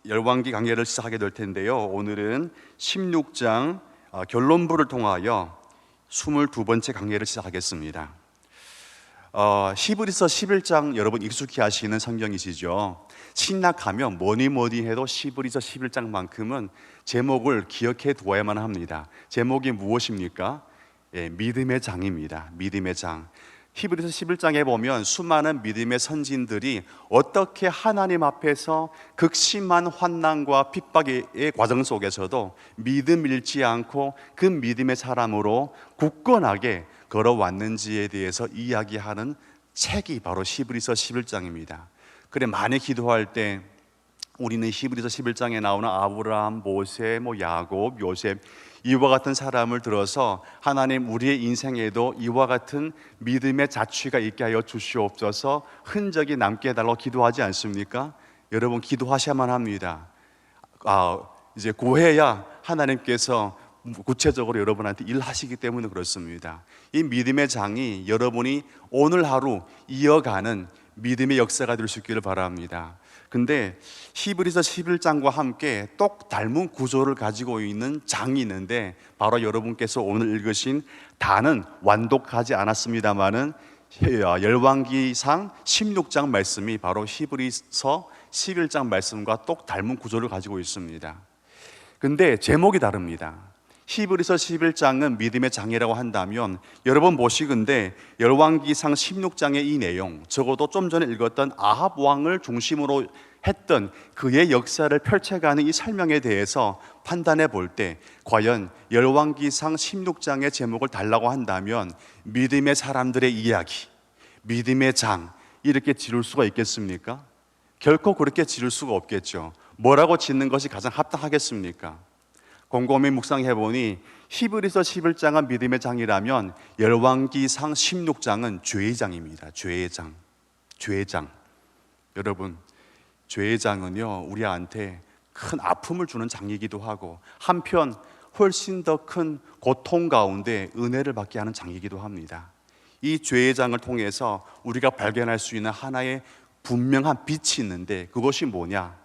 열왕기 강해를 시작하게 될 텐데요. 오늘은 16장 결론부를 통하여 22번째 강해를 시작하겠습니다. 히브리서 11장 여러분 익숙히 아시는 성경이시죠. 신약하면 뭐니 해도 히브리서 11장만큼은 제목을 기억해 두어야만 합니다. 제목이 무엇입니까? 믿음의 장입니다. 믿음의 장. 히브리서 11장에 보면 수많은 믿음의 선진들이 어떻게 하나님 앞에서 극심한 환난과 핍박의 과정 속에서도 믿음 잃지 않고 그 믿음의 사람으로 굳건하게 걸어왔는지에 대해서 이야기하는 책이 바로 히브리서 11장입니다. 그래, 많이 기도할 때 우리는 히브리서 11장에 나오는 아브라함, 모세, 야곱, 요셉 이와 같은 사람을 들어서 하나님 우리의 인생에도 이와 같은 믿음의 자취가 있게 하여 주시옵소서, 흔적이 남게 해달라고 기도하지 않습니까? 여러분 기도하셔야만 합니다. 이제 고해야 하나님께서 구체적으로 여러분한테 일하시기 때문에 그렇습니다. 이 믿음의 장이 여러분이 오늘 하루 이어가는 믿음의 역사가 될 수 있기를 바랍니다. 근데 히브리서 11장과 함께 똑 닮은 구조를 가지고 있는 장이 있는데 바로 여러분께서 오늘 읽으신 다는 완독하지 않았습니다마는 열왕기상 16장 말씀이 바로 히브리서 11장 말씀과 똑 닮은 구조를 가지고 있습니다. 근데 제목이 다릅니다. 히브리서 11장은 믿음의 장이라고 한다면 여러분 보시건대 열왕기상 16장의 이 내용, 적어도 좀 전에 읽었던 아합 왕을 중심으로 했던 그의 역사를 펼쳐가는 이 설명에 대해서 판단해 볼 때 과연 열왕기상 16장의 제목을 달라고 한다면 믿음의 사람들의 이야기, 믿음의 장 이렇게 지을 수가 있겠습니까? 결코 그렇게 지을 수가 없겠죠. 뭐라고 짓는 것이 가장 합당하겠습니까? 곰곰이 묵상해보니 히브리서 11장은 믿음의 장이라면 열왕기상 16장은 죄의 장입니다. 죄의 장. 죄의 장. 여러분, 죄의 장은요 우리한테 큰 아픔을 주는 장이기도 하고 한편 훨씬 더 큰 고통 가운데 은혜를 받게 하는 장이기도 합니다. 이 죄의 장을 통해서 우리가 발견할 수 있는 하나의 분명한 빛이 있는데 그것이 뭐냐?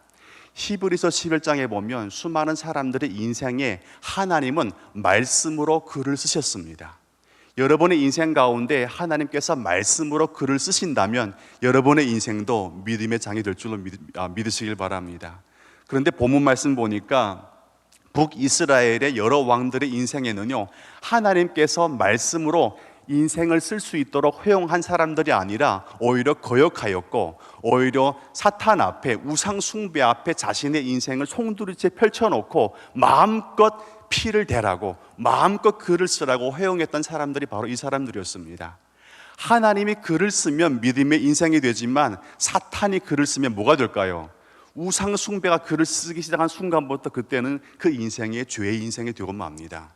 히브리서 11장에 보면 수많은 사람들의 인생에 하나님은 말씀으로 글을 쓰셨습니다. 여러분의 인생 가운데 하나님께서 말씀으로 글을 쓰신다면 여러분의 인생도 믿음의 장이 될 줄로 믿으시길 바랍니다. 그런데 본문 말씀 보니까 북이스라엘의 여러 왕들의 인생에는요 하나님께서 말씀으로 인생을 쓸 수 있도록 허용한 사람들이 아니라 오히려 거역하였고 오히려 사탄 앞에 우상 숭배 앞에 자신의 인생을 송두리째 펼쳐놓고 마음껏 피를 대라고 마음껏 글을 쓰라고 허용했던 사람들이 바로 이 사람들이었습니다. 하나님이 글을 쓰면 믿음의 인생이 되지만 사탄이 글을 쓰면 뭐가 될까요? 우상 숭배가 글을 쓰기 시작한 순간부터 그때는 그 인생이 죄의 인생이 되고 맙니다.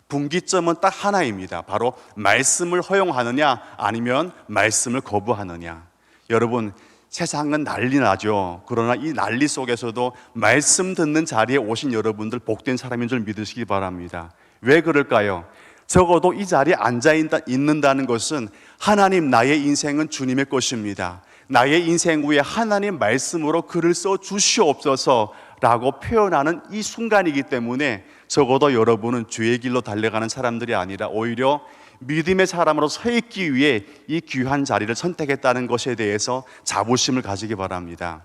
분기점은 딱 하나입니다. 바로 말씀을 허용하느냐 아니면 말씀을 거부하느냐. 여러분 세상은 난리 나죠. 그러나 이 난리 속에서도 말씀 듣는 자리에 오신 여러분들 복된 사람인 줄 믿으시기 바랍니다. 왜 그럴까요? 적어도 이 자리에 앉아 있는다는 것은 하나님 나의 인생은 주님의 것입니다. 나의 인생 위에 하나님 말씀으로 글을 써 주시옵소서 라고 표현하는 이 순간이기 때문에 적어도 여러분은 죄의 길로 달려가는 사람들이 아니라 오히려 믿음의 사람으로 서 있기 위해 이 귀한 자리를 선택했다는 것에 대해서 자부심을 가지기 바랍니다.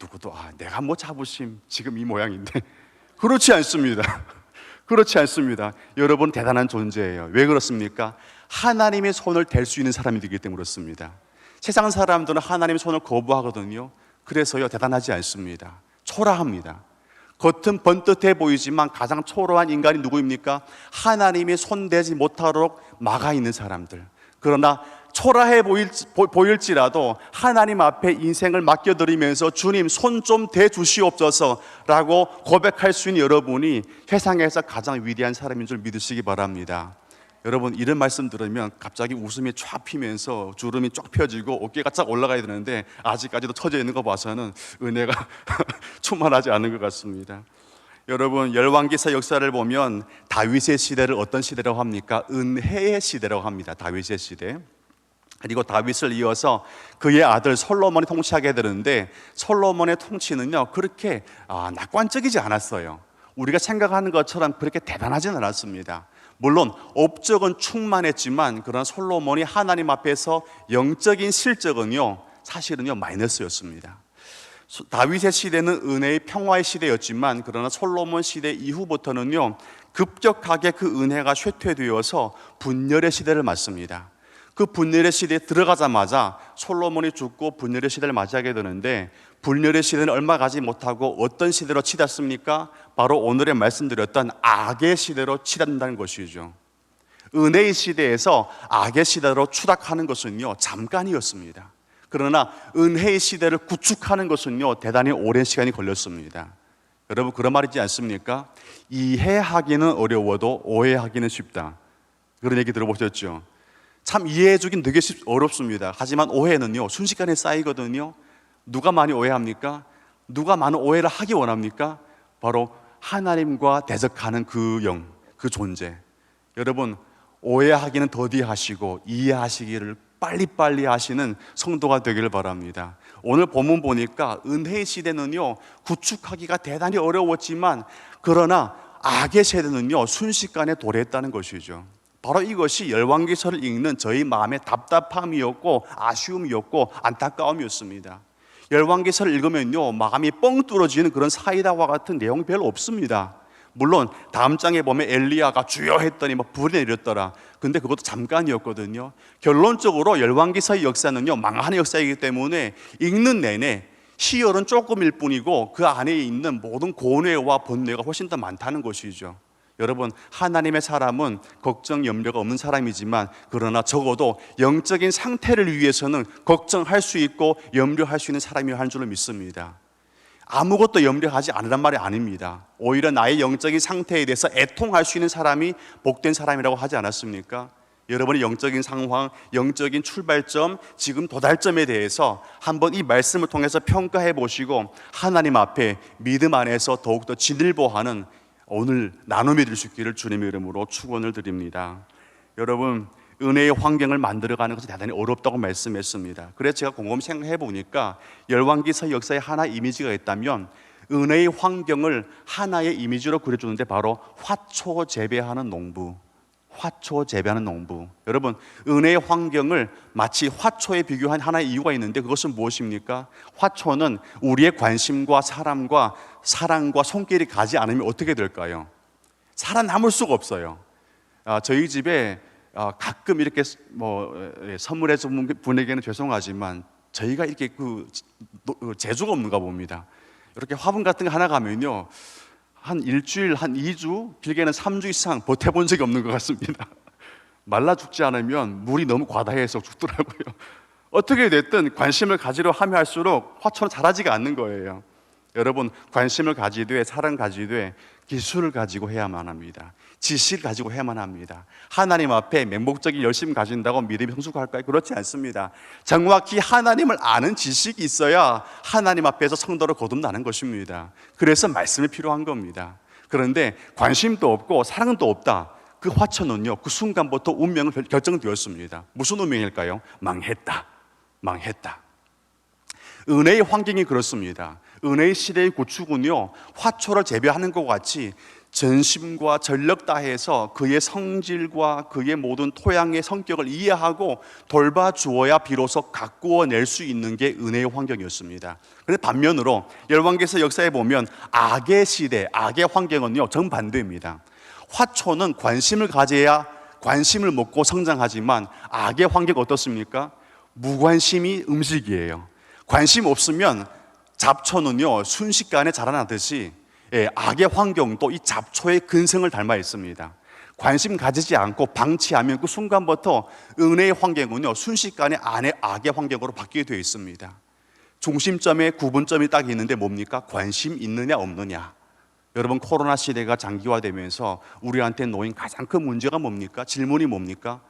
누구도 내가 뭐 자부심 지금 이 모양인데 그렇지 않습니다. 그렇지 않습니다. 여러분 대단한 존재예요. 왜 그렇습니까? 하나님의 손을 댈 수 있는 사람이 되기 때문에 그렇습니다. 세상 사람들은 하나님의 손을 거부하거든요. 그래서요 대단하지 않습니다. 초라합니다. 겉은 번듯해 보이지만 가장 초라한 인간이 누구입니까? 하나님의 손대지 못하도록 막아 있는 사람들. 그러나 초라해 보일지라도 하나님 앞에 인생을 맡겨드리면서 주님 손 좀 대주시옵소서 라고 고백할 수 있는 여러분이 세상에서 가장 위대한 사람인 줄 믿으시기 바랍니다. 여러분 이런 말씀 들으면 갑자기 웃음이 쫙 피면서 주름이 쫙 펴지고 어깨가 쫙 올라가야 되는데 아직까지도 처져 있는 거 봐서는 은혜가 충만하지 않은 것 같습니다. 여러분 열왕기사 역사를 보면 다윗의 시대를 어떤 시대라고 합니까? 은혜의 시대라고 합니다. 다윗의 시대. 그리고 다윗을 이어서 그의 아들 솔로몬이 통치하게 되는데, 솔로몬의 통치는요 그렇게 낙관적이지 않았어요. 우리가 생각하는 것처럼 그렇게 대단하지는 않았습니다. 물론 업적은 충만했지만, 그러나 솔로몬이 하나님 앞에서 영적인 실적은요 사실은요 마이너스였습니다. 다윗의 시대는 은혜의 평화의 시대였지만, 그러나 솔로몬 시대 이후부터는요 급격하게 그 은혜가 쇠퇴되어서 분열의 시대를 맞습니다. 그 분열의 시대에 들어가자마자 솔로몬이 죽고 분열의 시대를 맞이하게 되는데, 분열의 시대는 얼마 가지 못하고 어떤 시대로 치닫습니까? 바로 오늘의 말씀드렸던 악의 시대로 치닫는다는 것이죠. 은혜의 시대에서 악의 시대로 추락하는 것은요 잠깐이었습니다. 그러나 은혜의 시대를 구축하는 것은요 대단히 오랜 시간이 걸렸습니다. 여러분, 그런 말이지 않습니까? 이해하기는 어려워도 오해하기는 쉽다. 그런 얘기 들어보셨죠? 참 이해해주긴 되게 어렵습니다. 하지만 오해는요 순식간에 쌓이거든요. 누가 많이 오해합니까? 누가 많은 오해를 하기 원합니까? 바로 하나님과 대적하는 그 영, 그 존재. 여러분, 오해하기는 더디하시고 이해하시기를 빨리빨리 하시는 성도가 되기를 바랍니다. 오늘 본문 보니까 은혜의 시대는요 구축하기가 대단히 어려웠지만, 그러나 악의 세대는요 순식간에 도래했다는 것이죠. 바로 이것이 열왕기서를 읽는 저희 마음의 답답함이었고 아쉬움이었고 안타까움이었습니다. 열왕기서를 읽으면요 마음이 뻥 뚫어지는 그런 사이다와 같은 내용이 별로 없습니다. 물론 다음 장에 보면 엘리야가 주여 했더니 막 불이 내렸더라. 근데 그것도 잠깐이었거든요. 결론적으로 열왕기서의 역사는요 망하는 역사이기 때문에 읽는 내내 시열은 조금일 뿐이고 그 안에 있는 모든 고뇌와 번뇌가 훨씬 더 많다는 것이죠. 여러분, 하나님의 사람은 걱정, 염려가 없는 사람이지만, 그러나 적어도 영적인 상태를 위해서는 걱정할 수 있고 염려할 수 있는 사람이어야 하는 줄을 믿습니다. 아무것도 염려하지 않으란 말이 아닙니다. 오히려 나의 영적인 상태에 대해서 애통할 수 있는 사람이 복된 사람이라고 하지 않았습니까? 여러분의 영적인 상황, 영적인 출발점, 지금 도달점에 대해서 한번 이 말씀을 통해서 평가해 보시고 하나님 앞에 믿음 안에서 더욱더 진일보하는 오늘 나눔이 될 수 있기를 주님의 이름으로 축원을 드립니다. 여러분, 은혜의 환경을 만들어가는 것은 대단히 어렵다고 말씀했습니다. 그래서 제가 곰곰이 생각해 보니까 열왕기서 역사에 하나의 이미지가 있다면 은혜의 환경을 하나의 이미지로 그려주는데 바로 화초 재배하는 농부. 화초 재배하는 농부. 여러분, 은혜의 환경을 마치 화초에 비교한 하나의 이유가 있는데, 그것은 무엇입니까? 화초는 우리의 관심과 사랑과 손길이 가지 않으면 어떻게 될까요? 살아남을 수가 없어요. 저희 집에 가끔 이렇게 선물해 준 분에게는 죄송하지만 저희가 이렇게 재주가 없는가 봅니다. 이렇게 화분 같은 거 하나 가면요 한 일주일, 한 2주, 길게는 3주 이상 버텨본 적이 없는 것 같습니다. 말라 죽지 않으면 물이 너무 과다해서 죽더라고요. 어떻게 됐든 관심을 가지려 하면 할수록 화초는 자라지가 않는 거예요. 여러분, 관심을 가지되 사랑 가지되 기술을 가지고 해야만 합니다. 지식을 가지고 해야만 합니다. 하나님 앞에 맹목적인 열심 가진다고 믿음이 성숙할까요? 그렇지 않습니다. 정확히 하나님을 아는 지식이 있어야 하나님 앞에서 성도를 거듭나는 것입니다. 그래서 말씀이 필요한 겁니다. 그런데 관심도 없고 사랑도 없다. 그 화초는요 그 순간부터 운명을 결정되었습니다. 무슨 운명일까요? 망했다. 은혜의 환경이 그렇습니다. 은혜의 시대의 구축은요 화초를 재배하는 것 같이 전심과 전력 다해서 그의 성질과 그의 모든 토양의 성격을 이해하고 돌봐주어야 비로소 가꾸어낼 수 있는 게 은혜의 환경이었습니다. 그런데 반면으로 열왕기서 역사에 보면 악의 시대, 악의 환경은요 정반대입니다. 화초는 관심을 가져야 관심을 먹고 성장하지만 악의 환경은 어떻습니까? 무관심이 음식이에요. 관심 없으면 잡초는요 순식간에 자라나듯이 악의 환경도 이 잡초의 근성을 닮아 있습니다. 관심 가지지 않고 방치하면 그 순간부터 은혜의 환경은요 순식간에 악의 환경으로 바뀌게 되어 있습니다. 중심점에 구분점이 딱 있는데 뭡니까? 관심 있느냐 없느냐. 여러분, 코로나 시대가 장기화되면서 우리한테 놓인 가장 큰 문제가 뭡니까? 질문이 뭡니까?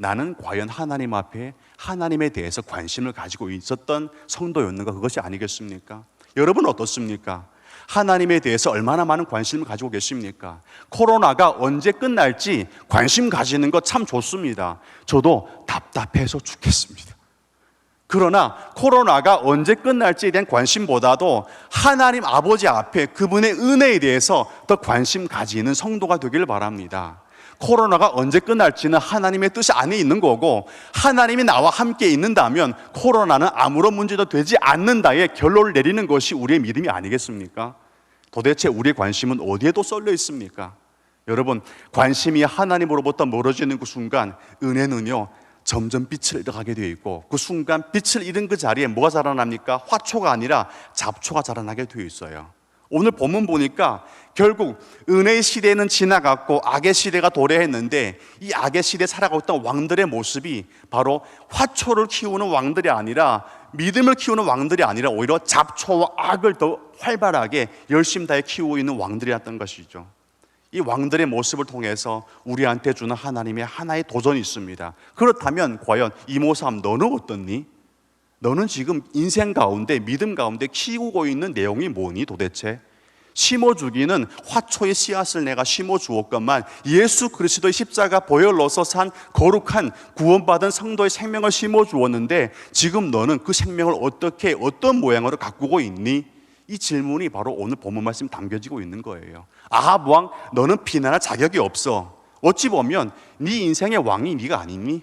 나는 과연 하나님 앞에 하나님에 대해서 관심을 가지고 있었던 성도였는가? 그것이 아니겠습니까? 여러분 어떻습니까? 하나님에 대해서 얼마나 많은 관심을 가지고 계십니까? 코로나가 언제 끝날지 관심 가지는 거 참 좋습니다. 저도 답답해서 죽겠습니다. 그러나 코로나가 언제 끝날지에 대한 관심보다도 하나님 아버지 앞에 그분의 은혜에 대해서 더 관심 가지는 성도가 되길 바랍니다. 코로나가 언제 끝날지는 하나님의 뜻이 안에 있는 거고, 하나님이 나와 함께 있는다면 코로나는 아무런 문제도 되지 않는다의 결론을 내리는 것이 우리의 믿음이 아니겠습니까? 도대체 우리의 관심은 어디에도 쏠려 있습니까? 여러분, 관심이 하나님으로부터 멀어지는 그 순간 은혜는요 점점 빛을 잃어가게 되어 있고, 그 순간 빛을 잃은 그 자리에 뭐가 자라납니까? 화초가 아니라 잡초가 자라나게 되어 있어요. 오늘 본문 보니까 결국 은혜의 시대는 지나갔고 악의 시대가 도래했는데, 이 악의 시대에 살아가고 있던 왕들의 모습이 바로 화초를 키우는 왕들이 아니라, 믿음을 키우는 왕들이 아니라 오히려 잡초와 악을 더 활발하게 열심히 다해 키우고 있는 왕들이었던 것이죠. 이 왕들의 모습을 통해서 우리한테 주는 하나님의 하나의 도전이 있습니다. 그렇다면 과연 이모삼, 너는 어떻니? 너는 지금 인생 가운데, 믿음 가운데 키우고 있는 내용이 뭐니 도대체? 심어주기는 화초의 씨앗을 내가 심어주었건만, 예수 그리스도의 십자가 보혈로서 산 거룩한 구원받은 성도의 생명을 심어주었는데 지금 너는 그 생명을 어떻게, 어떤 모양으로 가꾸고 있니? 이 질문이 바로 오늘 본문 말씀에 담겨지고 있는 거예요. 아합 왕, 너는 비난할 자격이 없어. 어찌 보면 네 인생의 왕이 네가 아니니?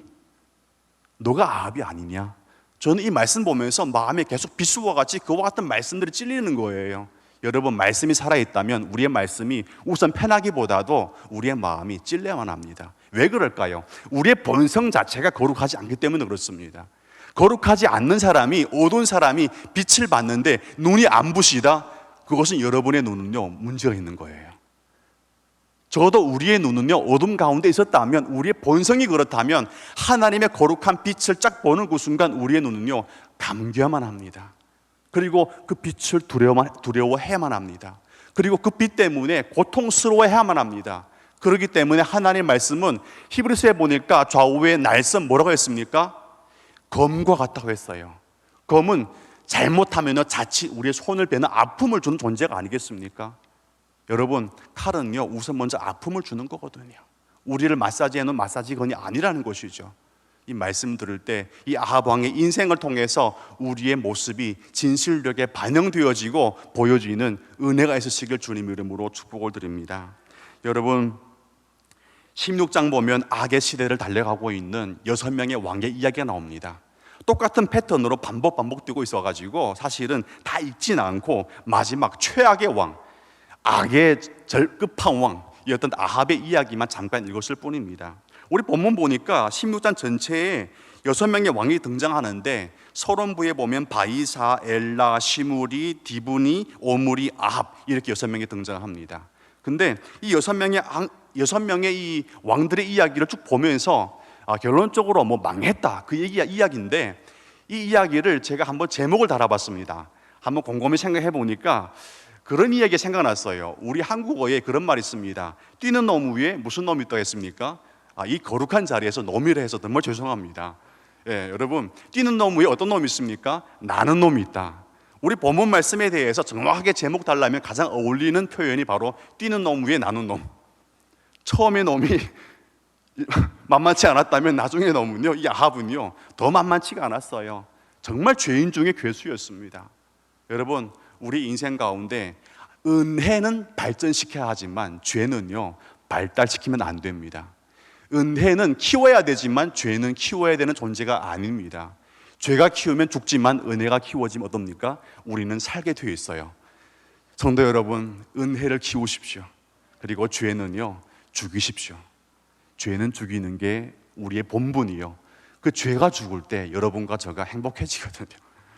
너가 아합이 아니냐? 저는 이 말씀 보면서 마음에 계속 비수와 같이 그와 같은 말씀들이 찔리는 거예요. 여러분, 말씀이 살아있다면 우리의 말씀이 우선 편하기보다도 우리의 마음이 찔려야만 합니다. 왜 그럴까요? 우리의 본성 자체가 거룩하지 않기 때문에 그렇습니다. 거룩하지 않는 사람이, 어두운 사람이 빛을 봤는데 눈이 안 부시다? 그것은 여러분의 눈은요 문제가 있는 거예요. 적어도 우리의 눈은요 어둠 가운데 있었다면, 우리의 본성이 그렇다면 하나님의 거룩한 빛을 쫙 보는 그 순간 우리의 눈은요 감겨야만 합니다. 그리고 그 빛을 두려워해야만 합니다. 그리고 그 빛 때문에 고통스러워해야만 합니다. 그렇기 때문에 하나님의 말씀은 히브리서에 보니까 좌우에 날선 뭐라고 했습니까? 검과 같다고 했어요. 검은 잘못하면 자칫 우리의 손을 베는 아픔을 주는 존재가 아니겠습니까? 여러분, 칼은요 우선 먼저 아픔을 주는 거거든요. 우리를 마사지해놓은 마사지건이 아니라는 것이죠. 이 말씀 들을 때 이 아합 왕의 인생을 통해서 우리의 모습이 진실되게 반영되어지고 보여지는 은혜가 있으시길 주님 이름으로 축복을 드립니다. 여러분, 16장 보면 악의 시대를 달려가고 있는 6명의 왕의 이야기가 나옵니다. 똑같은 패턴으로 반복되고 있어가지고 사실은 다 읽지는 않고 마지막 최악의 왕, 악의 끝판왕이었던 아합의 이야기만 잠깐 읽었을 뿐입니다. 우리 본문 보니까 16장 전체에 6명의 왕이 등장하는데, 서론부에 보면 바이사, 엘라, 시므리, 디브니, 오므리, 아합 이렇게 6명이 등장합니다. 근데 이 6명의 이 왕들의 이야기를 쭉 보면서 결론적으로 뭐 망했다 그 이야기인데, 이 이야기를 제가 한번 제목을 달아봤습니다. 한번 곰곰이 생각해 보니까 그런 이야기 생각났어요. 우리 한국어에 그런 말이 있습니다. 뛰는 놈 위에 무슨 놈이 있다 했습니까? 이 거룩한 자리에서 놈이라 해서 정말 죄송합니다. 여러분, 뛰는 놈 위에 어떤 놈이 있습니까? 나는 놈이 있다. 우리 본문 말씀에 대해서 정확하게 제목 달라면 가장 어울리는 표현이 바로 뛰는 놈 위에 나는 놈. 처음에 놈이 만만치 않았다면 나중에 놈은요, 이 아합은요 더 만만치가 않았어요. 정말 죄인 중에 괴수였습니다. 여러분, 우리 인생 가운데 은혜는 발전시켜야 하지만 죄는요 발달시키면 안 됩니다. 은혜는 키워야 되지만 죄는 키워야 되는 존재가 아닙니다. 죄가 키우면 죽지만 은혜가 키워지면 어떻습니까? 우리는 살게 되어 있어요. 성도 여러분, 은혜를 키우십시오. 그리고 죄는요 죽이십시오. 죄는 죽이는 게 우리의 본분이요, 그 죄가 죽을 때 여러분과 저가 행복해지거든요.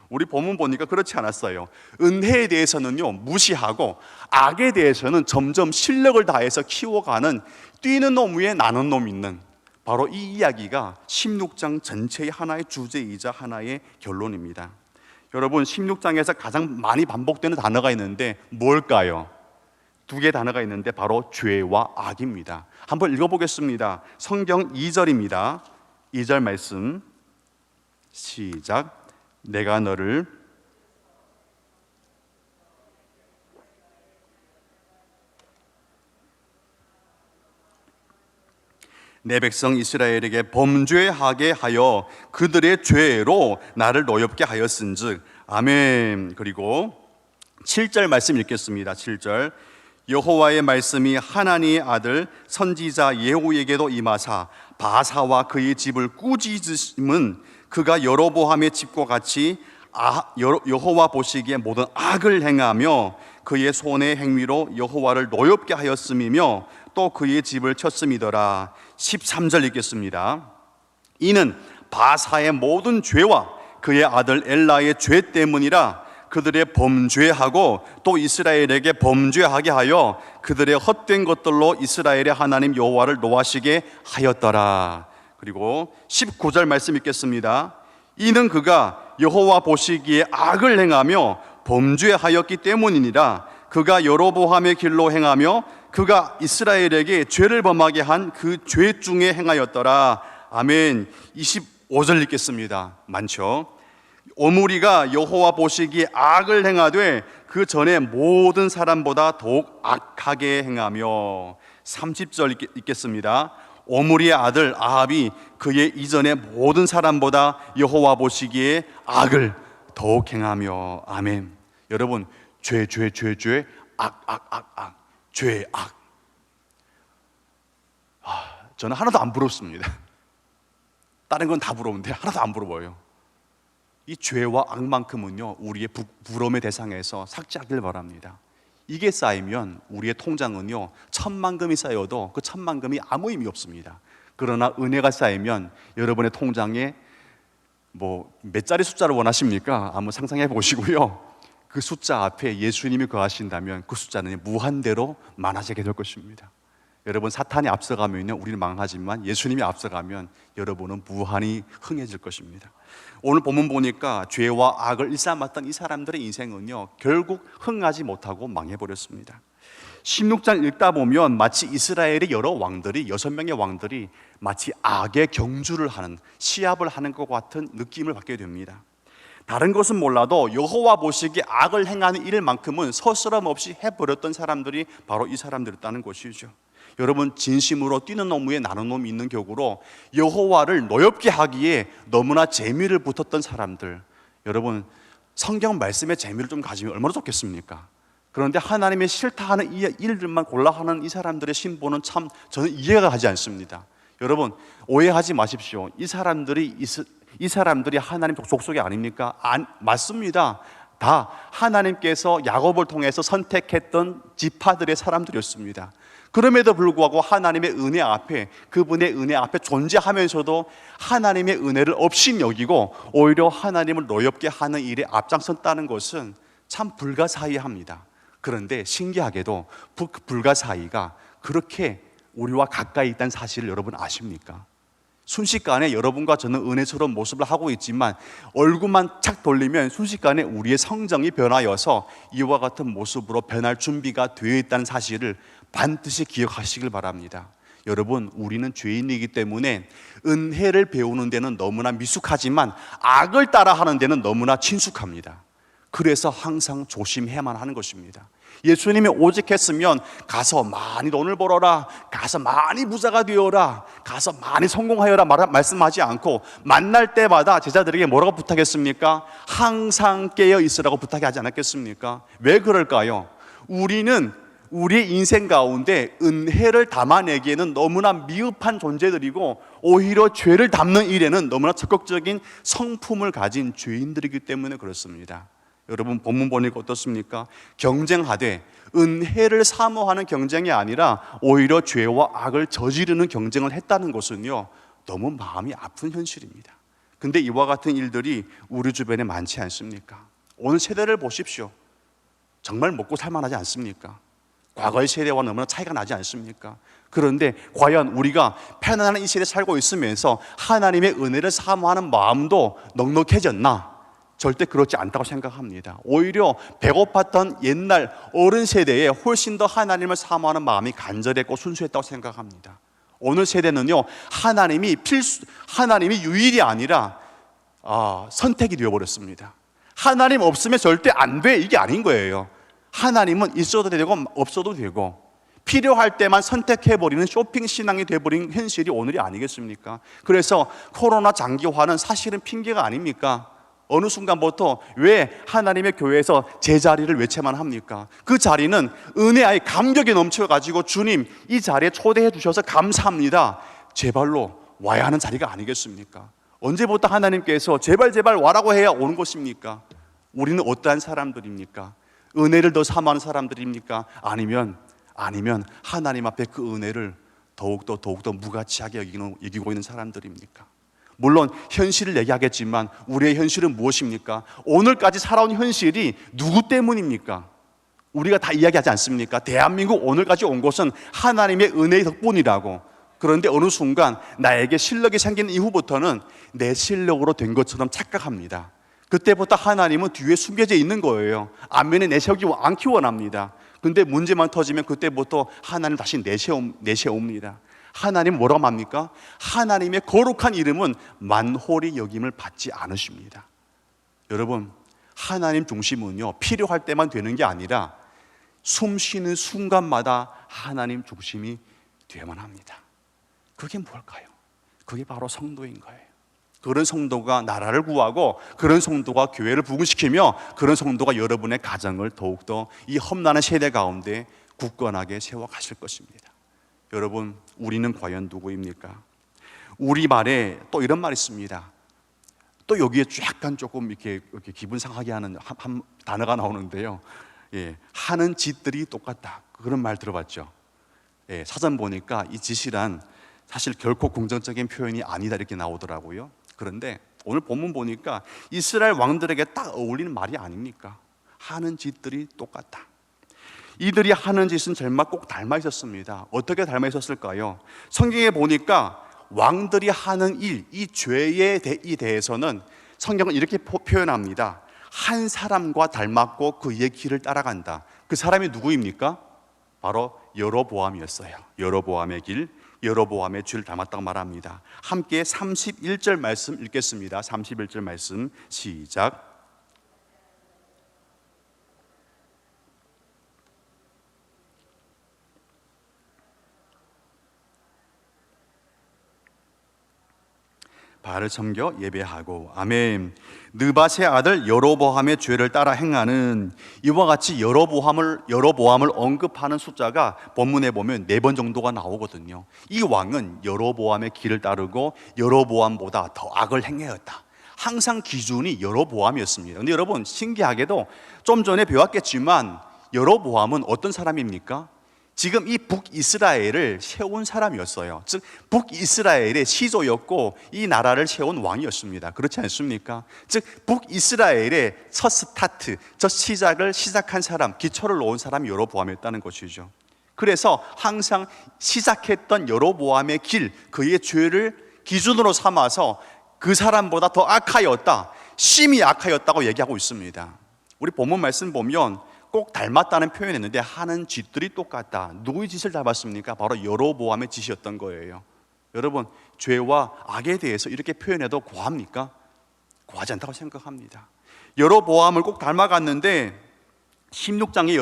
우리 본문 보니까 그렇지 않았어요. 은혜에 대해서는요 무시하고 악에 대해서는 점점 실력을 다해서 키워가는, 뛰는 놈 위에 나는 놈 있는, 바로 이 이야기가 16장 전체의 하나의 주제이자 하나의 결론입니다. 여러분, 16장에서 가장 많이 반복되는 단어가 있는데 뭘까요? 2개의 단어가 있는데 바로 죄와 악입니다. 한번 읽어보겠습니다. 성경 2절입니다. 2절 말씀 시작. 내가 너를 내 백성 이스라엘에게 범죄하게 하여 그들의 죄로 나를 노엽게 하였은즉. 아멘. 그리고 7절 말씀 읽겠습니다. 7절. 여호와의 말씀이 하나니의 아들 선지자 예후에게도 임하사 바사와 그의 집을 꾸짖으심은 그가 여로보암의 집과 같이 여호와 보시기에 모든 악을 행하며 그의 손의 행위로 여호와를 노엽게 하였음이며 또 그의 집을 쳤음이더라. 13절 읽겠습니다. 이는 바사의 모든 죄와 그의 아들 엘라의 죄 때문이라. 그들의 범죄하고 또 이스라엘에게 범죄하게 하여 그들의 헛된 것들로 이스라엘의 하나님 여호와를 노하시게 하였더라. 그리고 19절 말씀 읽겠습니다. 이는 그가 여호와 보시기에 악을 행하며 범죄하였기 때문이니라. 그가 여로보암의 길로 행하며 그가 이스라엘에게 죄를 범하게 한 그 죄 중에 행하였더라. 아멘. 25절 읽겠습니다. 많죠? 오므리가 여호와 보시기에 악을 행하되 그 전에 모든 사람보다 더욱 악하게 행하며. 30절 읽겠습니다. 오므리의 아들 아합이 그의 이전의 모든 사람보다 여호와 보시기에 악을 더욱 행하며. 아멘. 여러분, 죄, 악, 죄, 악. 저는 하나도 안 부럽습니다. 다른 건 다 부러운데 하나도 안 부러워요. 이 죄와 악만큼은요, 우리의 부러움의 대상에서 삭제하길 바랍니다. 이게 쌓이면 우리의 통장은요, 1,000만금이 쌓여도 그 1,000만금이 아무 의미 없습니다. 그러나 은혜가 쌓이면 여러분의 통장에 몇 자리 숫자를 원하십니까? 한번 상상해 보시고요, 그 숫자 앞에 예수님이 거하신다면 그 숫자는 무한대로 많아지게 될 것입니다. 여러분, 사탄이 앞서가면요, 우리는 망하지만 예수님이 앞서가면 여러분은 무한히 흥해질 것입니다. 오늘 본문 보니까 죄와 악을 일삼았던 이 사람들의 인생은요, 결국 흥하지 못하고 망해버렸습니다. 16장 읽다 보면 마치 이스라엘의 여러 왕들이, 6명의 왕들이 마치 악의 경주를 하는, 시합을 하는 것 같은 느낌을 받게 됩니다. 다른 것은 몰라도 여호와 보시기에 악을 행하는 일만큼은 서스럼 없이 해버렸던 사람들이 바로 이 사람들이었다는 것이죠. 여러분, 진심으로 뛰는 놈 위에 나는 놈이 있는 격으로 여호와를 노엽게 하기에 너무나 재미를 붙었던 사람들, 여러분, 성경 말씀의 재미를 좀 가지면 얼마나 좋겠습니까? 그런데 하나님의 싫다 하는 이 일들만 골라 하는 이 사람들의 신보는 참 저는 이해가 가지 않습니다. 여러분, 오해하지 마십시오. 이 사람들이 하나님 족속이 아닙니까? 맞습니다. 다 하나님께서 야곱을 통해서 선택했던 지파들의 사람들이었습니다. 그럼에도 불구하고 하나님의 은혜 앞에, 그분의 은혜 앞에 존재하면서도 하나님의 은혜를 없이 여기고 오히려 하나님을 노엽게 하는 일에 앞장섰다는 것은 참 불가사의합니다. 그런데 신기하게도 불가사의가 그렇게 우리와 가까이 있다는 사실을 여러분 아십니까? 순식간에 여러분과 저는 은혜스러운 모습을 하고 있지만 얼굴만 착 돌리면 순식간에 우리의 성정이 변하여서 이와 같은 모습으로 변할 준비가 되어 있다는 사실을 반드시 기억하시길 바랍니다. 여러분, 우리는 죄인이기 때문에 은혜를 배우는 데는 너무나 미숙하지만 악을 따라하는 데는 너무나 친숙합니다. 그래서 항상 조심해야만 하는 것입니다. 예수님이 오직 했으면 가서 많이 돈을 벌어라, 가서 많이 부자가 되어라, 가서 많이 성공하여라 말씀하지 않고 만날 때마다 제자들에게 뭐라고 부탁했습니까? 항상 깨어 있으라고 부탁하지 않았겠습니까? 왜 그럴까요? 우리는 우리의 인생 가운데 은혜를 담아내기에는 너무나 미흡한 존재들이고 오히려 죄를 담는 일에는 너무나 적극적인 성품을 가진 죄인들이기 때문에 그렇습니다. 여러분, 본문 보니까 어떻습니까? 경쟁하되 은혜를 사모하는 경쟁이 아니라 오히려 죄와 악을 저지르는 경쟁을 했다는 것은요, 너무 마음이 아픈 현실입니다. 근데 이와 같은 일들이 우리 주변에 많지 않습니까? 오늘 세대를 보십시오. 정말 먹고 살만하지 않습니까? 과거의 세대와 너무나 차이가 나지 않습니까? 그런데 과연 우리가 편안한 이 시대에 살고 있으면서 하나님의 은혜를 사모하는 마음도 넉넉해졌나? 절대 그렇지 않다고 생각합니다. 오히려 배고팠던 옛날 어른 세대에 훨씬 더 하나님을 사모하는 마음이 간절했고 순수했다고 생각합니다. 오늘 세대는요, 하나님이 유일이 아니라 선택이 되어버렸습니다. 하나님 없으면 절대 안 돼, 이게 아닌 거예요. 하나님은 있어도 되고 없어도 되고 필요할 때만 선택해버리는 쇼핑 신앙이 돼버린 현실이 오늘이 아니겠습니까? 그래서 코로나 장기화는 사실은 핑계가 아닙니까? 어느 순간부터 왜 하나님의 교회에서 제자리를 외쳐만 합니까? 그 자리는 은혜의 감격이 넘쳐가지고 주님 이 자리에 초대해 주셔서 감사합니다, 제발로 와야 하는 자리가 아니겠습니까? 언제부터 하나님께서 제발 제발 와라고 해야 오는 것입니까? 우리는 어떠한 사람들입니까? 은혜를 더 사모하는 사람들입니까? 아니면 하나님 앞에 그 은혜를 더욱더 무가치하게 여기고 있는 사람들입니까? 물론 현실을 얘기하겠지만 우리의 현실은 무엇입니까? 오늘까지 살아온 현실이 누구 때문입니까? 우리가 다 이야기하지 않습니까? 대한민국 오늘까지 온 것은 하나님의 은혜의 덕분이라고. 그런데 어느 순간 나에게 실력이 생긴 이후부터는 내 실력으로 된 것처럼 착각합니다. 그때부터 하나님은 뒤에 숨겨져 있는 거예요. 안면에 내세우지 않기 원합니다. 근데 문제만 터지면 그때부터 하나님 다시 내세웁니다. 하나님 뭐라고 합니까? 하나님의 거룩한 이름은 만홀히 여김을 받지 않으십니다. 여러분, 하나님 중심은요, 필요할 때만 되는 게 아니라 숨 쉬는 순간마다 하나님 중심이 되어야만 합니다. 그게 뭘까요? 그게 바로 성도인 거예요. 그런 성도가 나라를 구하고 그런 성도가 교회를 부흥시키며 그런 성도가 여러분의 가정을 더욱더 이 험난한 세대 가운데 굳건하게 세워가실 것입니다. 여러분, 우리는 과연 누구입니까? 우리말에 또 이런 말이 있습니다. 또 여기에 약간 조금 이렇게 기분 상하게 하는 한 단어가 나오는데요. 하는 짓들이 똑같다. 그런 말 들어봤죠? 사전 보니까 이 짓이란 사실 결코 긍정적인 표현이 아니다 이렇게 나오더라고요. 그런데 오늘 본문 보니까 이스라엘 왕들에게 딱 어울리는 말이 아닙니까? 하는 짓들이 똑같다. 이들이 하는 짓은 정말 꼭 닮아 있었습니다. 어떻게 닮아 있었을까요? 성경에 보니까 왕들이 하는 일, 이 죄에 대해서는 성경은 이렇게 표현합니다. 한 사람과 닮았고 그의 길을 따라간다. 그 사람이 누구입니까? 바로 여로보암이었어요. 여로보암의 길, 여로보암의 죄를 닮았다고 말합니다. 함께 31절 말씀 읽겠습니다. 31절 말씀 시작. 바알을 섬겨 예배하고. 아멘. 느밧의 아들 여로보암의 죄를 따라 행하는, 이와 같이 여로보암을 언급하는 숫자가 본문에 보면 4번 정도가 나오거든요. 이 왕은 여로보암의 길을 따르고 여로보암보다 더 악을 행하였다. 항상 기준이 여로보암이었습니다. 근데 여러분, 신기하게도 좀 전에 배웠겠지만 여로보암은 어떤 사람입니까? 지금 이 북이스라엘을 세운 사람이었어요. 즉 북이스라엘의 시조였고 이 나라를 세운 왕이었습니다. 그렇지 않습니까? 즉 북이스라엘의 첫 스타트, 첫 시작을 시작한 사람, 기초를 놓은 사람이 여로보암이었다는 것이죠. 그래서 항상 시작했던 여로보암의 길, 그의 죄를 기준으로 삼아서 그 사람보다 더 악하였다, 심히 악하였다고 얘기하고 있습니다. 우리 본문 말씀 보면 꼭 닮았다는 표현했는데 하는 짓들이 똑같다. 누구의 짓을 닮았습니까? 바로 여로보암의 짓이었던 거예요. 여러분, 죄와 악에 대해서 이렇게 표현해도 과합니까? 과하지 않다고 생각합니다. 여로보암을 꼭 닮아갔는데 16장에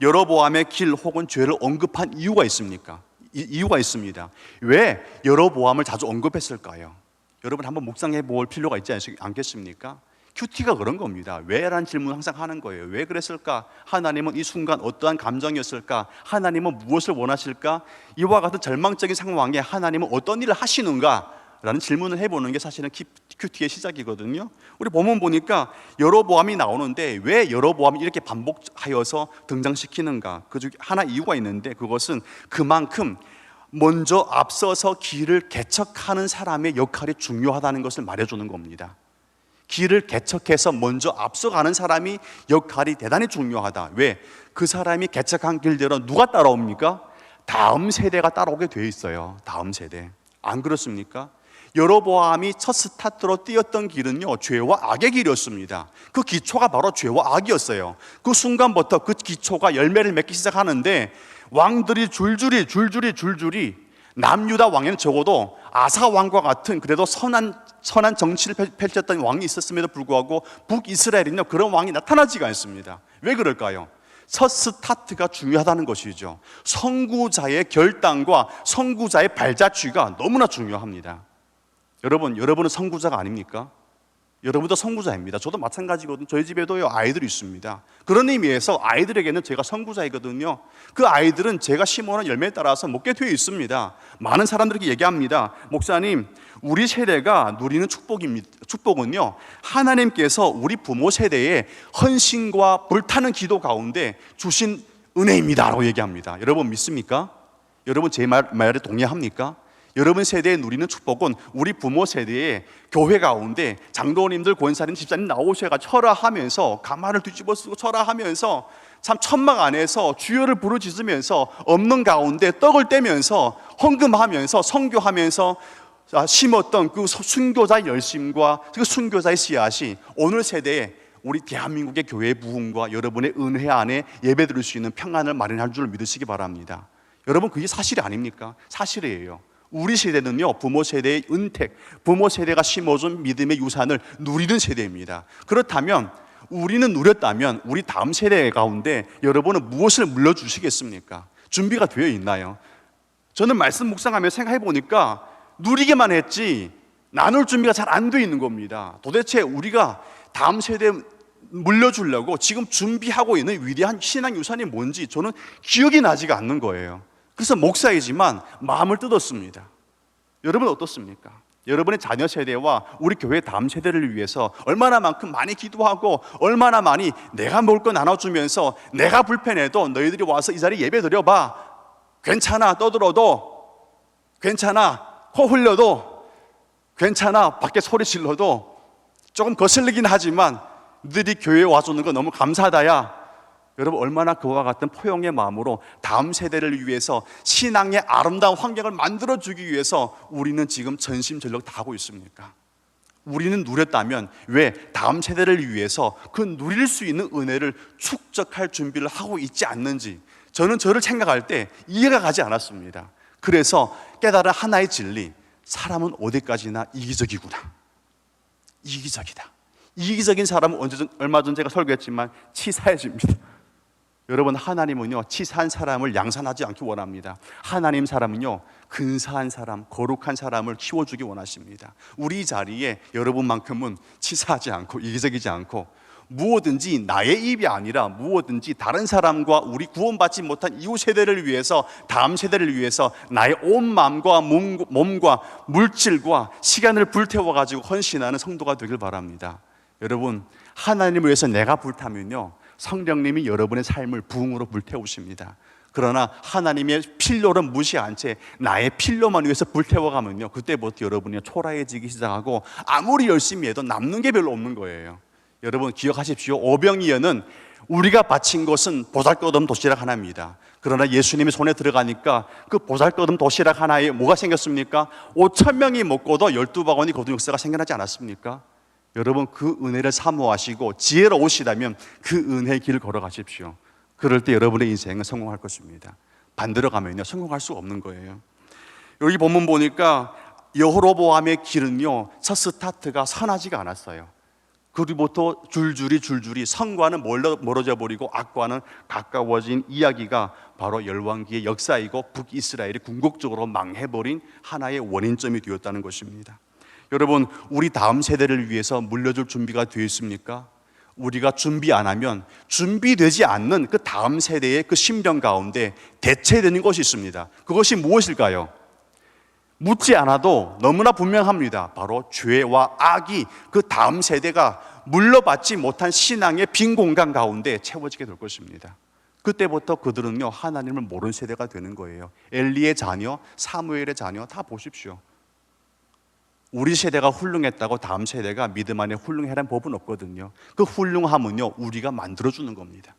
여로보암의 길 혹은 죄를 언급한 이유가 있습니까? 이유가 있습니다. 왜 여로보암을 자주 언급했을까요? 여러분 한번 묵상해 볼 필요가 있지 않겠습니까? 큐티가 그런 겁니다. 왜? 라는 질문을 항상 하는 거예요. 왜 그랬을까? 하나님은 이 순간 어떠한 감정이었을까? 하나님은 무엇을 원하실까? 이와 같은 절망적인 상황에 하나님은 어떤 일을 하시는가? 라는 질문을 해보는 게 사실은 큐티의 시작이거든요. 우리 본문 보니까 여로보암이 나오는데 왜 여로보암이 이렇게 반복하여서 등장시키는가? 그 중 하나 이유가 있는데 그것은 그만큼 먼저 앞서서 길을 개척하는 사람의 역할이 중요하다는 것을 말해주는 겁니다. 길을 개척해서 먼저 앞서가는 사람이 역할이 대단히 중요하다. 왜? 그 사람이 개척한 길대로 누가 따라옵니까? 다음 세대가 따라오게 돼 있어요. 다음 세대. 안 그렇습니까? 여로보암이 첫 스타트로 띄었던 길은요, 죄와 악의 길이었습니다. 그 기초가 바로 죄와 악이었어요. 그 순간부터 그 기초가 열매를 맺기 시작하는데 왕들이 줄줄이 남유다 왕에는 적어도 아사 왕과 같은 그래도 선한 정치를 펼쳤던 왕이 있었음에도 불구하고 북이스라엘은요, 그런 왕이 나타나지가 않습니다. 왜 그럴까요? 첫 스타트가 중요하다는 것이죠. 선구자의 결단과 선구자의 발자취가 너무나 중요합니다. 여러분은 선구자가 아닙니까? 여러분도 선구자입니다. 저도 마찬가지거든요. 저희 집에도요 아이들이 있습니다. 그런 의미에서 아이들에게는 제가 선구자이거든요. 그 아이들은 제가 심어놓은 열매에 따라서 먹게 되어 있습니다. 많은 사람들에게 얘기합니다. 목사님, 우리 세대가 누리는 축복은요, 하나님께서 우리 부모 세대에 헌신과 불타는 기도 가운데 주신 은혜입니다 라고 얘기합니다. 여러분 믿습니까? 여러분 제 말에 동의합니까? 여러분 세대에 누리는 축복은 우리 부모 세대에 교회 가운데 장로님들, 권사님, 집사님 나오셔가지고 철화하면서 가마를 뒤집어 쓰고 철화하면서 참 천막 안에서 주여를 부르짖으면서 없는 가운데 떡을 떼면서 헌금하면서 선교하면서 심었던 그 순교자의 열심과 그 순교자의 씨앗이 오늘 세대에 우리 대한민국의 교회의 부흥과 여러분의 은혜 안에 예배 드릴 수 있는 평안을 마련할 줄 믿으시기 바랍니다. 여러분 그게 사실이 아닙니까? 사실이에요. 우리 세대는요 부모 세대의 은택, 부모 세대가 심어준 믿음의 유산을 누리는 세대입니다. 그렇다면 우리는 누렸다면 우리 다음 세대 가운데 여러분은 무엇을 물려주시겠습니까? 준비가 되어 있나요? 저는 말씀 묵상하며 생각해 보니까 누리기만 했지 나눌 준비가 잘 안 되어 있는 겁니다. 도대체 우리가 다음 세대에 물려주려고 지금 준비하고 있는 위대한 신앙 유산이 뭔지 저는 기억이 나지가 않는 거예요. 그래서 목사이지만 마음을 뜯었습니다. 여러분 어떻습니까? 여러분의 자녀 세대와 우리 교회 다음 세대를 위해서 얼마나 많이 기도하고 얼마나 많이 내가 먹을 거 나눠주면서 내가 불편해도 너희들이 와서 이 자리에 예배 드려봐. 괜찮아, 떠들어도 괜찮아, 코 흘려도 괜찮아, 밖에 소리 질러도 조금 거슬리긴 하지만 너희들이 교회에 와주는 거 너무 감사하다야. 여러분 얼마나 그와 같은 포용의 마음으로 다음 세대를 위해서 신앙의 아름다운 환경을 만들어주기 위해서 우리는 지금 전심전력 다 하고 있습니까? 우리는 누렸다면 왜 다음 세대를 위해서 그 누릴 수 있는 은혜를 축적할 준비를 하고 있지 않는지 저는 저를 생각할 때 이해가 가지 않았습니다. 그래서 깨달은 하나의 진리, 사람은 어디까지나 이기적이구나. 이기적이다. 이기적인 사람은 얼마 전 제가 설교했지만 치사해집니다. 여러분 하나님은요 치사한 사람을 양산하지 않기 원합니다. 하나님 사람은요 근사한 사람, 거룩한 사람을 키워주기 원하십니다. 우리 자리에 여러분만큼은 치사하지 않고 이기적이지 않고 무엇든지 나의 입이 아니라 무엇든지 다른 사람과 우리 구원받지 못한 이후 세대를 위해서 다음 세대를 위해서 나의 온 마음과 몸과 물질과 시간을 불태워가지고 헌신하는 성도가 되길 바랍니다. 여러분 하나님을 위해서 내가 불타면요 성령님이 여러분의 삶을 부흥으로 불태우십니다. 그러나 하나님의 필요를 무시한 채 나의 필요만 위해서 불태워가면요 그때부터 여러분이 초라해지기 시작하고 아무리 열심히 해도 남는 게 별로 없는 거예요. 여러분 기억하십시오. 오병이어는 우리가 바친 것은 보잘것없는 도시락 하나입니다. 그러나 예수님이 손에 들어가니까 그 보잘것없는 도시락 하나에 뭐가 생겼습니까? 5,000명이 먹고도 12바구니 거둔 역사가 생겨나지 않았습니까? 여러분 그 은혜를 사모하시고 지혜로우시다면 그 은혜의 길을 걸어가십시오. 그럴 때 여러분의 인생은 성공할 것입니다. 반대로 가면요 성공할 수 없는 거예요. 여기 본문 보니까 여호로보암의 길은요 첫 스타트가 선하지가 않았어요. 그리고부터 줄줄이 선과는 멀어져 버리고 악과는 가까워진 이야기가 바로 열왕기의 역사이고 북이스라엘이 궁극적으로 망해버린 하나의 원인점이 되었다는 것입니다. 여러분 우리 다음 세대를 위해서 물려줄 준비가 되어 있습니까? 우리가 준비 안 하면 준비되지 않는 그 다음 세대의 그 심령 가운데 대체되는 것이 있습니다. 그것이 무엇일까요? 묻지 않아도 너무나 분명합니다. 바로 죄와 악이 그 다음 세대가 물려받지 못한 신앙의 빈 공간 가운데 채워지게 될 것입니다. 그때부터 그들은요 하나님을 모르는 세대가 되는 거예요. 엘리의 자녀, 사무엘의 자녀 다 보십시오. 우리 세대가 훌륭했다고 다음 세대가 믿음 안에 훌륭해라는 법은 없거든요. 그 훌륭함은요 우리가 만들어주는 겁니다.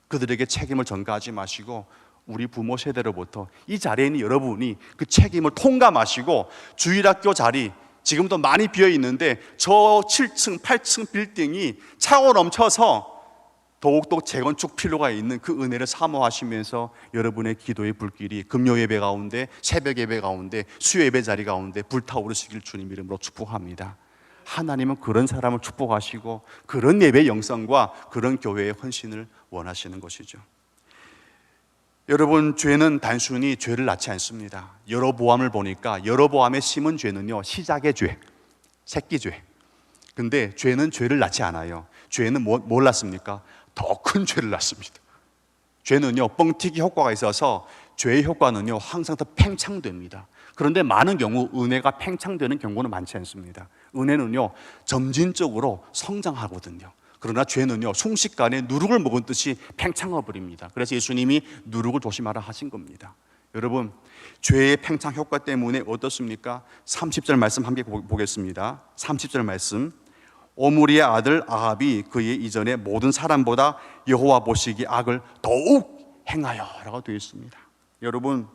그들에게 책임을 전가하지 마시고 우리 부모 세대로부터 이 자리에 있는 여러분이 그 책임을 통감하시고 주일학교 자리 지금도 많이 비어 있는데 저 7층, 8층 빌딩이 차고 넘쳐서 더욱더 재건축 필요가 있는 그 은혜를 사모하시면서 여러분의 기도의 불길이 금요 예배 가운데, 새벽 예배 가운데, 수요 예배 자리 가운데 불타오르시길 주님 이름으로 축복합니다. 하나님은 그런 사람을 축복하시고 그런 예배의 영성과 그런 교회의 헌신을 원하시는 것이죠. 여러분, 죄는 단순히 죄를 낳지 않습니다. 여로보암을 보니까 여로보암의 심은 죄는요, 시작의 죄, 새끼 죄. 근데 죄는 죄를 낳지 않아요. 죄는 뭘 낳습니까? 더 큰 죄를 낳습니다. 죄는요, 뻥튀기 효과가 있어서 죄의 효과는요, 항상 더 팽창됩니다. 그런데 많은 경우 은혜가 팽창되는 경우는 많지 않습니다. 은혜는요, 점진적으로 성장하거든요. 그러나 죄는요, 순식간에 누룩을 먹은 듯이 팽창해 버립니다. 그래서 예수님이 누룩을 조심하라 하신 겁니다. 여러분, 죄의 팽창 효과 때문에 어떻습니까? 30절 말씀 함께 보겠습니다. 30절 말씀. 오므리의 아들 아합이 그의 이전에 모든 사람보다 여호와 보시기에 악을 더욱 행하여 라고 되어 있습니다. 여러분,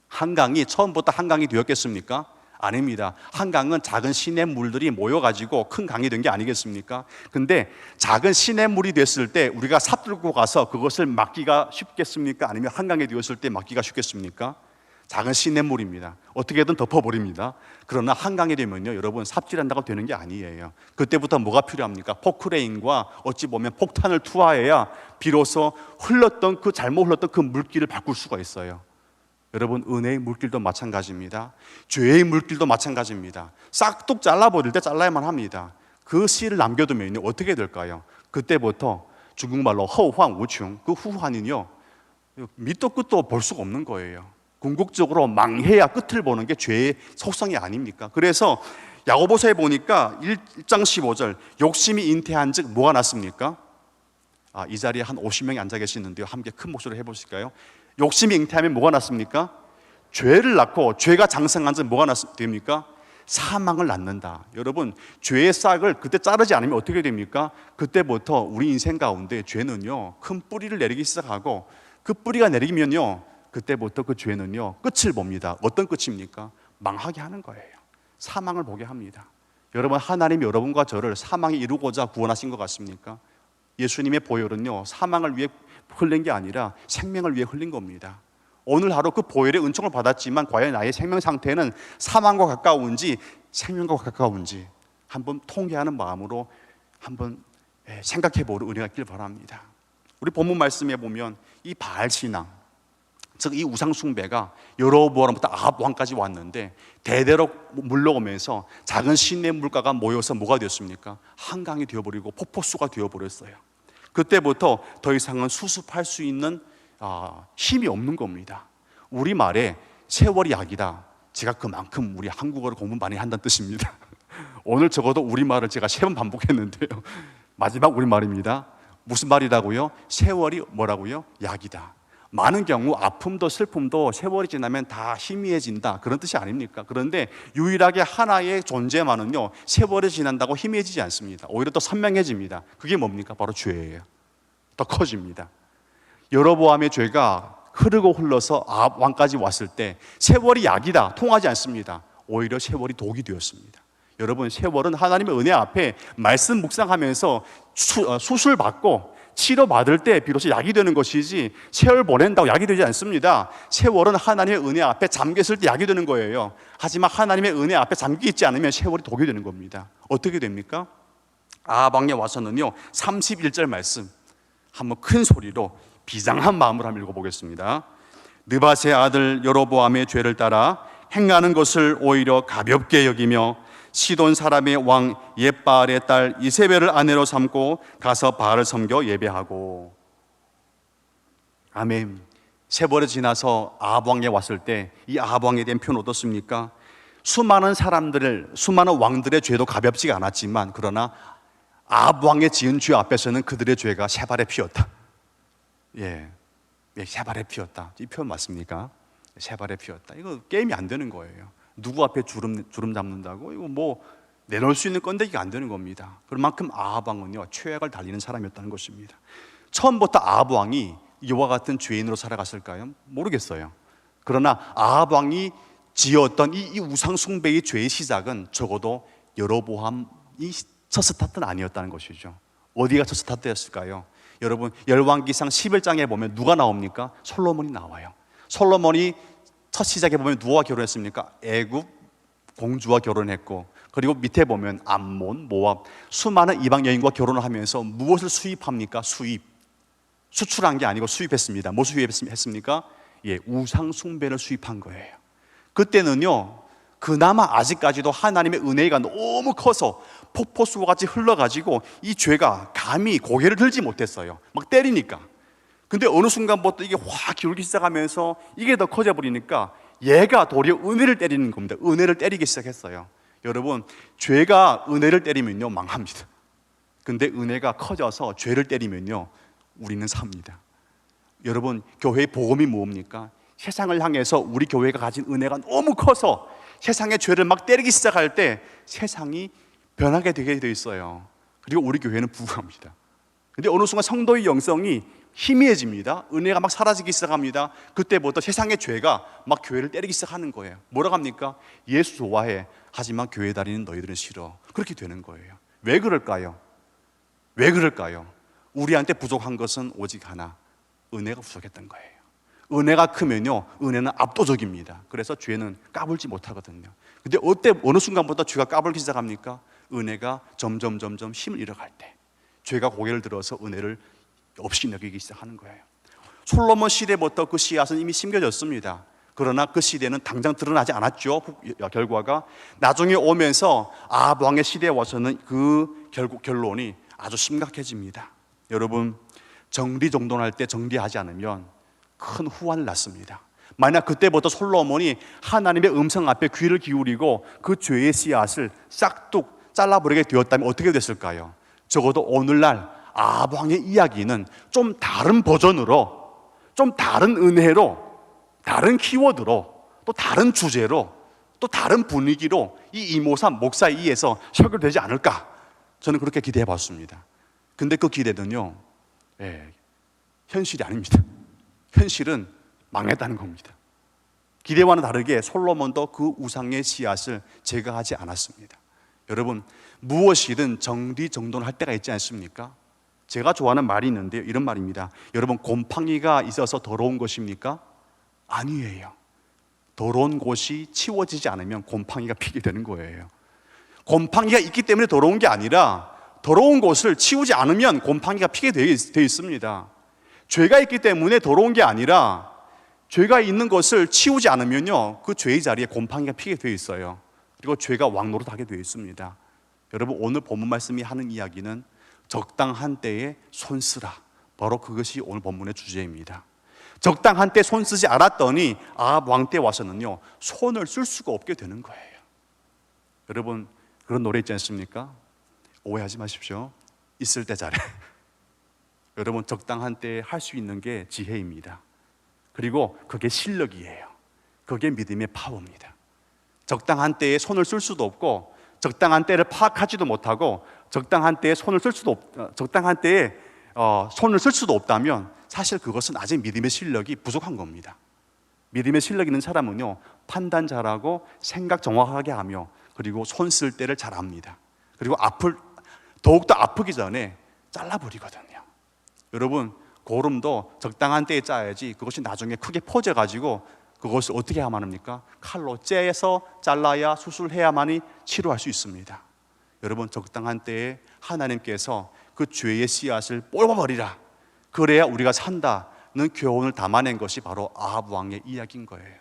한강이 처음부터 한강이 되었겠습니까? 아닙니다. 한강은 작은 시냇물들이 모여가지고 큰 강이 된 게 아니겠습니까? 근데 작은 시냇물이 됐을 때 우리가 삽 들고 가서 그것을 막기가 쉽겠습니까? 아니면 한강에 되었을 때 막기가 쉽겠습니까? 작은 시냇물입니다. 어떻게든 덮어버립니다. 그러나 한강이 되면요, 여러분, 삽질한다고 되는 게 아니에요. 그때부터 뭐가 필요합니까? 포크레인과 어찌 보면 폭탄을 투하해야 비로소 잘못 흘렀던 그 물길을 바꿀 수가 있어요. 여러분, 은혜의 물길도 마찬가지입니다. 죄의 물길도 마찬가지입니다. 싹둑 잘라버릴 때 잘라야만 합니다. 그 씨를 남겨두면 어떻게 될까요? 그때부터 중국말로 허황우충, 그 후환은요, 밑도 끝도 볼 수가 없는 거예요. 궁극적으로 망해야 끝을 보는 게 죄의 속성이 아닙니까? 그래서 야고보서에 보니까 1장 15절, 욕심이 잉태한 즉 뭐가 났습니까? 이 자리에 한 50명이 앉아 계시는데요, 함께 큰 목소리로 해보실까요? 욕심이 잉태하면 뭐가 났습니까? 죄를 낳고 죄가 장성한 즉 뭐가 됩니까? 사망을 낳는다. 여러분, 죄의 싹을 그때 자르지 않으면 어떻게 됩니까? 그때부터 우리 인생 가운데 죄는요, 큰 뿌리를 내리기 시작하고 그 뿌리가 내리면요, 그때부터 그 죄는요, 끝을 봅니다. 어떤 끝입니까? 망하게 하는 거예요. 사망을 보게 합니다. 여러분, 하나님이 여러분과 저를 사망에 이루고자 구원하신 것 같습니까? 예수님의 보혈은요, 사망을 위해 흘린 게 아니라 생명을 위해 흘린 겁니다. 오늘 하루 그 보혈의 은총을 받았지만 과연 나의 생명 상태는 사망과 가까운지 생명과 가까운지 한번 통회하는 마음으로 한번 생각해 보는 은혜가 있길 바랍니다. 우리 본문 말씀에 보면 이 바알 신앙, 즉 이 우상 숭배가 여로보암부터 아합 왕까지 왔는데 대대로 물러오면서 작은 시냇물가가 모여서 뭐가 되었습니까? 한강이 되어버리고 폭포수가 되어버렸어요. 그때부터 더 이상은 수습할 수 있는 힘이 없는 겁니다. 우리말에 세월이 약이다. 제가 그만큼 우리 한국어를 공부 많이 한다는 뜻입니다. 오늘 적어도 우리말을 제가 3번 반복했는데요, 마지막 우리말입니다. 무슨 말이라고요? 세월이 뭐라고요? 약이다. 많은 경우 아픔도 슬픔도 세월이 지나면 다 희미해진다, 그런 뜻이 아닙니까? 그런데 유일하게 하나의 존재만은요, 세월이 지난다고 희미해지지 않습니다. 오히려 더 선명해집니다. 그게 뭡니까? 바로 죄예요. 더 커집니다. 여로보암의 죄가 흐르고 흘러서 아합 왕까지 왔을 때 세월이 약이다, 통하지 않습니다. 오히려 세월이 독이 되었습니다. 여러분, 세월은 하나님의 은혜 앞에 말씀 묵상하면서 수술받고 치료받을 때 비로소 약이 되는 것이지 세월 보낸다고 약이 되지 않습니다. 세월은 하나님의 은혜 앞에 잠겼을 때 약이 되는 거예요. 하지만 하나님의 은혜 앞에 잠겨 있지 않으면 세월이 독이 되는 겁니다. 어떻게 됩니까? 아합 왕에 와서는요, 31절 말씀 한번 큰 소리로 비장한 마음으로 한번 읽어보겠습니다. 느밧의 아들 여로보암의 죄를 따라 행하는 것을 오히려 가볍게 여기며 시돈 사람의 왕 옙바알의 딸 이세벨을 아내로 삼고 가서 바알을 섬겨 예배하고. 아멘. 세월이 지나서 아합 왕에 왔을 때 이 아합 왕에 대한 표현 어떻습니까? 수많은 왕들의 죄도 가볍지가 않았지만 그러나 아합 왕의 지은 죄 앞에서는 그들의 죄가 새발에 피었다. 새발에 피었다. 이 표현 맞습니까? 새발에 피었다. 이거 게임이 안 되는 거예요. 누구 앞에 주름 잡는다고? 이거 뭐 내놓을 수 있는 건데기가 안 되는 겁니다. 그만큼 아합 왕은요, 최악을 달리는 사람이었다는 것입니다. 처음부터 아합 왕이 이와 같은 죄인으로 살아갔을까요? 모르겠어요. 그러나 아합 왕이 지었던 이 우상 숭배의 죄의 시작은 적어도 여로보암이 첫 스타트는 아니었다는 것이죠. 어디가 첫 스타트였을까요? 여러분, 열왕기상 11장에 보면 누가 나옵니까? 솔로몬이 나와요. 솔로몬이 첫 시작에 보면 누구와 결혼했습니까? 애굽 공주와 결혼했고, 그리고 밑에 보면 암몬, 모압, 수많은 이방 여인과 결혼을 하면서 무엇을 수입합니까? 수출한 게 아니고 수입했습니다. 뭐 수입했습니까? 우상 숭배를 수입한 거예요. 그때는요, 그나마 아직까지도 하나님의 은혜가 너무 커서 폭포수와 같이 흘러가지고 이 죄가 감히 고개를 들지 못했어요. 막 때리니까. 근데 어느 순간부터 이게 확 기울기 시작하면서 이게 더 커져 버리니까 얘가 도리어 은혜를 때리는 겁니다. 은혜를 때리기 시작했어요. 여러분, 죄가 은혜를 때리면요 망합니다. 근데 은혜가 커져서 죄를 때리면요 우리는 삽니다. 여러분, 교회의 복음이 뭡니까? 세상을 향해서 우리 교회가 가진 은혜가 너무 커서 세상의 죄를 막 때리기 시작할 때 세상이 변하게 되게 돼 있어요. 그리고 우리 교회는 부흥합니다. 근데 어느 순간 성도의 영성이 희미해집니다. 은혜가 막 사라지기 시작합니다. 그때부터 세상의 죄가 막 교회를 때리기 시작하는 거예요. 뭐라고 합니까? 예수 좋아해, 하지만 교회 다니는 너희들은 싫어. 그렇게 되는 거예요. 왜 그럴까요? 왜 그럴까요? 우리한테 부족한 것은 오직 하나, 은혜가 부족했던 거예요. 은혜가 크면요 은혜는 압도적입니다. 그래서 죄는 까불지 못하거든요. 근데 어느 순간부터 죄가 까불기 시작합니까? 은혜가 점점 힘을 잃어갈 때 죄가 고개를 들어서 은혜를 없이 여기기 시작하는 거예요. 솔로몬 시대부터 그 씨앗은 이미 심겨졌습니다. 그러나 그 시대는 당장 드러나지 않았죠. 결과가 나중에 오면서 아합 왕의 시대에 와서는 그 결론이 아주 심각해집니다. 여러분, 정리정돈할 때 정리하지 않으면 큰 후환을 낳습니다. 만약 그때부터 솔로몬이 하나님의 음성 앞에 귀를 기울이고 그 죄의 씨앗을 싹둑 잘라버리게 되었다면 어떻게 됐을까요? 적어도 오늘날 아합 왕의 이야기는 좀 다른 버전으로, 좀 다른 은혜로, 다른 키워드로, 또 다른 주제로, 또 다른 분위기로 이 이모삼 목사 이에서 설교되지 않을까, 저는 그렇게 기대해 봤습니다. 근데 그 기대는요 현실이 아닙니다. 현실은 망했다는 겁니다. 기대와는 다르게 솔로몬도 그 우상의 씨앗을 제거하지 않았습니다. 여러분, 무엇이든 정리정돈할 때가 있지 않습니까? 제가 좋아하는 말이 있는데요, 이런 말입니다. 여러분, 곰팡이가 있어서 더러운 것입니까? 아니에요. 더러운 곳이 치워지지 않으면 곰팡이가 피게 되는 거예요. 곰팡이가 있기 때문에 더러운 게 아니라 더러운 곳을 치우지 않으면 곰팡이가 피게 되어 있습니다. 죄가 있기 때문에 더러운 게 아니라 죄가 있는 것을 치우지 않으면요 그 죄의 자리에 곰팡이가 피게 되어 있어요. 그리고 죄가 왕노릇하게 되어 있습니다. 여러분, 오늘 본문 말씀이 하는 이야기는 적당한 때에 손 쓰라, 바로 그것이 오늘 본문의 주제입니다. 적당한 때 손 쓰지 않았더니 아합 왕 때 와서는요 손을 쓸 수가 없게 되는 거예요. 여러분, 그런 노래 있지 않습니까? 오해하지 마십시오. 있을 때 잘해. 여러분, 적당한 때에 할 수 있는 게 지혜입니다. 그리고 그게 실력이에요. 그게 믿음의 파워입니다. 적당한 때에 손을 쓸 수도 없고 적당한 때를 파악하지도 못하고 적당한 때에 손을 쓸 수도 적당한 때에 손을 쓸 수도 없다면 사실 그것은 아직 믿음의 실력이 부족한 겁니다. 믿음의 실력 있는 사람은요 판단 잘하고 생각 정확하게 하며 그리고 손 쓸 때를 잘 압니다. 그리고 더욱더 아프기 전에 잘라버리거든요. 여러분, 고름도 적당한 때에 짜야지 그것이 나중에 크게 퍼져가지고 그것을 어떻게 해야만 합니까? 칼로 째서 잘라야 수술해야만이 치료할 수 있습니다. 여러분, 적당한 때에 하나님께서 그 죄의 씨앗을 뽑아버리라, 그래야 우리가 산다는 교훈을 담아낸 것이 바로 아합 왕의 이야기인 거예요.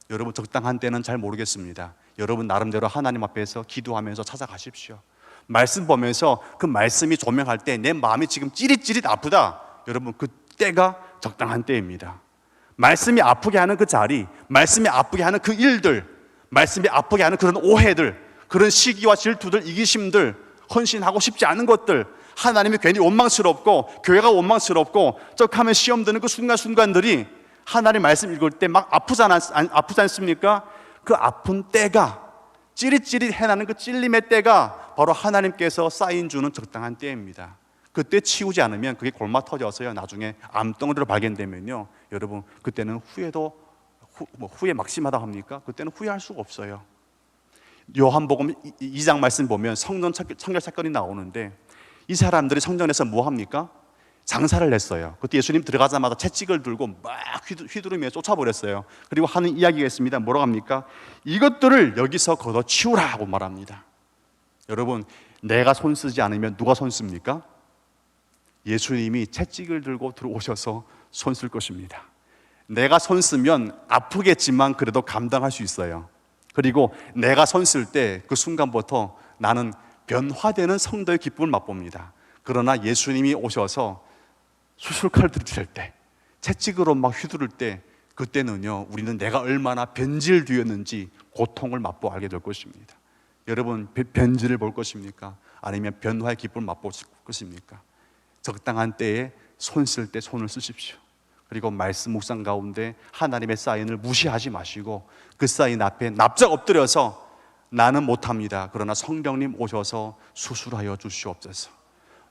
여러분, 적당한 때는 잘 모르겠습니다. 여러분 나름대로 하나님 앞에서 기도하면서 찾아가십시오. 말씀 보면서 그 말씀이 조명할 때 내 마음이 지금 찌릿찌릿 아프다, 여러분 그 때가 적당한 때입니다. 말씀이 아프게 하는 그 자리, 말씀이 아프게 하는 그 일들, 말씀이 아프게 하는 그런 오해들, 그런 시기와 질투들, 이기심들, 헌신하고 싶지 않은 것들, 하나님이 괜히 원망스럽고 교회가 원망스럽고 쩍하면 시험 드는 그 순간순간들이 하나님 말씀 읽을 때 막 아프지 않습니까? 그 아픈 때가, 찌릿찌릿 해나는 그 찔림의 때가 바로 하나님께서 사인 주는 적당한 때입니다. 그때 치우지 않으면 그게 골마 터져서요 나중에 암덩어리로 발견되면요 여러분 그때는 후회 막심하다 합니까? 그때는 후회할 수가 없어요. 요한복음 2장 말씀 보면 성전 창결 사건이 나오는데 이 사람들이 성전에서 뭐 합니까? 장사를 했어요. 그때 예수님 들어가자마자 채찍을 들고 막 휘두르며 쫓아버렸어요. 그리고 하는 이야기가 있습니다. 뭐라고 합니까? 이것들을 여기서 걷어치우라고 말합니다. 여러분, 내가 손 쓰지 않으면 누가 손 씁니까? 예수님이 채찍을 들고 들어오셔서 손 쓸 것입니다. 내가 손 쓰면 아프겠지만 그래도 감당할 수 있어요. 그리고 내가 손 쓸 때 그 순간부터 나는 변화되는 성도의 기쁨을 맛봅니다. 그러나 예수님이 오셔서 수술칼 들이댈 때, 채찍으로 막 휘두를 때, 그때는요, 우리는 내가 얼마나 변질되었는지 고통을 맛보아 알게 될 것입니다. 여러분, 변질을 볼 것입니까? 아니면 변화의 기쁨을 맛볼 것입니까? 적당한 때에 손 쓸 때 손을 쓰십시오. 그리고 말씀 묵상 가운데 하나님의 사인을 무시하지 마시고 그 사인 앞에 납작 엎드려서 나는 못합니다. 그러나 성령님 오셔서 수술하여 주시옵소서.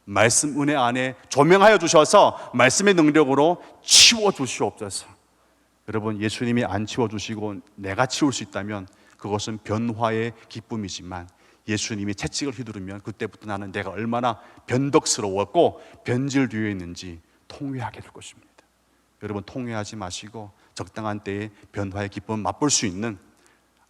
말씀 은혜 안에 조명하여 주셔서 말씀의 능력으로 치워 주시옵소서. 여러분, 예수님이 안 치워 주시고 내가 치울 수 있다면 그것은 변화의 기쁨이지만 예수님이 채찍을 휘두르면 그때부터 나는 내가 얼마나 변덕스러웠고 변질되어 있는지 통회하게 될 것입니다. 여러분, 통회하지 마시고 적당한 때에 변화의 기쁨을 맛볼 수 있는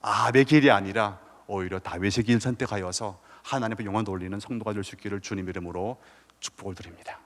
아합의 길이 아니라 오히려 다윗의 길을 선택하여서 하나님 앞에 영광 돌리는 성도가 될 수 있기를 주님 이름으로 축복을 드립니다.